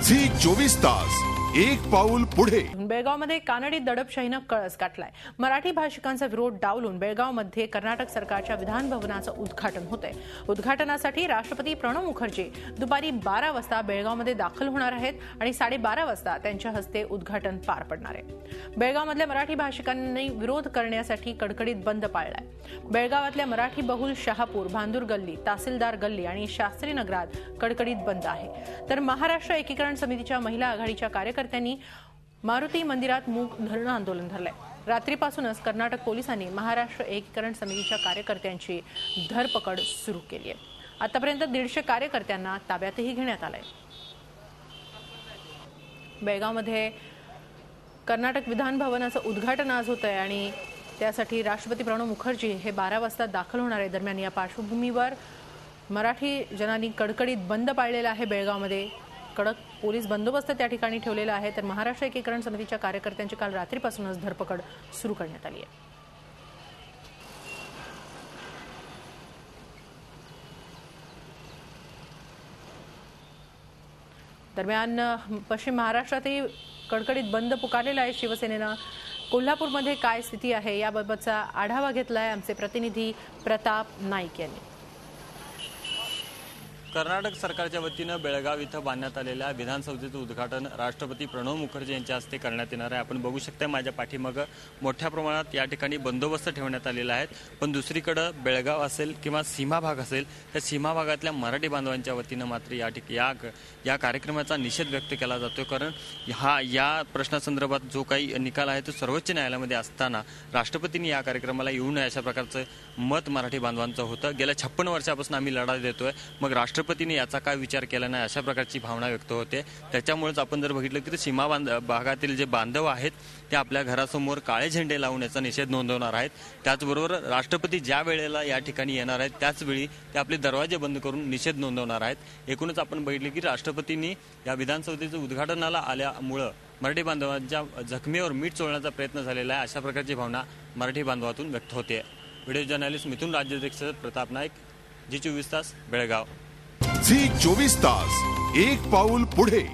Zee 24 तास एक पाऊल पुढे। बेळगावमध्ये कानडी दडपशाहीनं कळस गाठलाय। मराठी भाषिकांचा विरोध डावलून बेळगावमध्ये कर्नाटक सरकारच्या विधान भवनाचं उद्घाटन होतंय। उद्घाटनासाठी राष्ट्रपती प्रणव मुखर्जी दुपारी 12 वाजता बेळगावमध्ये दाखल होणार आहेत आणि 12:30 वाजता त्यांच्या हस्ते उद्घाटन पार पडणार आहे। बेळगावमधल्या मराठी भाषिकांनी विरोध करण्यासाठी कडकडीत बंद पाळलाय। बेळगावातल्या मराठी बहुल शहापूर, भांदूर गल्ली, तहसीलदार गल्ली आणि शास्त्री नगरात कडकडीत बंद आहे। तर महाराष्ट्र एकीकरण समितीच्या महिला आघाडीच्या कार्यकर्त्यांनी मारुती मंदिरात मूक धरणं आंदोलन धरलंय। रात्रीपासूनच कर्नाटक पोलिसांनी महाराष्ट्र एकीकरण समितीच्या कार्यकर्त्यांची धरपकड सुरू केली आहे। आतापर्यंत 150 कार्यकर्त्यांना ताब्यातही घेण्यात आलंय। बेळगावमध्ये कर्नाटक विधान भवनाचं उद्घाटन आज होतंय आणि त्यासाठी राष्ट्रपती प्रणव मुखर्जी हे 12 वाजता दाखल होणार आहे। दरम्यान या पार्श्वभूमीवर मराठी जनांनी कडकडीत बंद पाळलेला आहे। बेळगावमध्ये कडक पोलीस बंदोबस्त त्या ठिकाणी ठेवलेला आहे। तर महाराष्ट्र एकीकरण समितीच्या कार्यकर्त्यांची काल रात्रीपासूनच धरपकड सुरू करण्यात आली आहे। दरम्यान पश्चिम महाराष्ट्रातही कडकडीत बंद पुकारलेला आहे शिवसेनेनं। कोल्हापूरमध्ये काय स्थिती आहे याबाबतचा आढावा घेतलाय आमचे प्रतिनिधी प्रताप नाईक यांनी। कर्नाटक सरकारच्या वतीनं बेळगाव इथं बांधण्यात आलेल्या विधानसभेचं उद्घाटन राष्ट्रपती प्रणव मुखर्जी यांच्या हस्ते करण्यात येणार आहे। आपण बघू शकता माझ्या पाठीमागं मोठ्या प्रमाणात या ठिकाणी बंदोबस्त ठेवण्यात आलेला आहे। पण दुसरीकडे बेळगाव असेल किंवा सीमा भाग असेल त्या सीमा भागातल्या मराठी बांधवांच्या वतीनं मात्र या कार्यक्रमाचा निषेध व्यक्त केला जातो। कारण या प्रश्नासंदर्भात जो काही निकाल आहे तो सर्वोच्च न्यायालयामध्ये असताना राष्ट्रपतींनी या कार्यक्रमाला येऊ नये अशा प्रकारचं मत मराठी बांधवांचं होतं। गेल्या 56 वर्षापासून आम्ही लढा देतोय, मग राष्ट्रपतींनी याचा काय विचार केला नाही अशा प्रकारची भावना व्यक्त होते। त्याच्यामुळेच आपण जर बघितलं की सीमा भागातील जे बांधव आहेत ते आपल्या घरासमोर काळे झेंडे लावून याचा निषेध नोंदवणार आहेत। त्याचबरोबर राष्ट्रपती ज्या वेळेला या ठिकाणी येणार आहेत त्याचवेळी ते आपले दरवाजे बंद करून निषेध नोंदवणार आहेत। एकूणच आपण बघितले की राष्ट्रपतींनी या विधानसभेचं उद्घाटनाला आल्यामुळं मराठी बांधवांच्या जखमीवर मीठ चोळण्याचा प्रयत्न झालेला आहे अशा प्रकारची भावना मराठी बांधवातून व्यक्त होते। व्हिडिओ जर्नलिस्ट मिथुन राज्याध्यक्ष प्रताप नाईक, झी 24 तास बेळगाव। झी 24 तास एक पाऊल पुढे।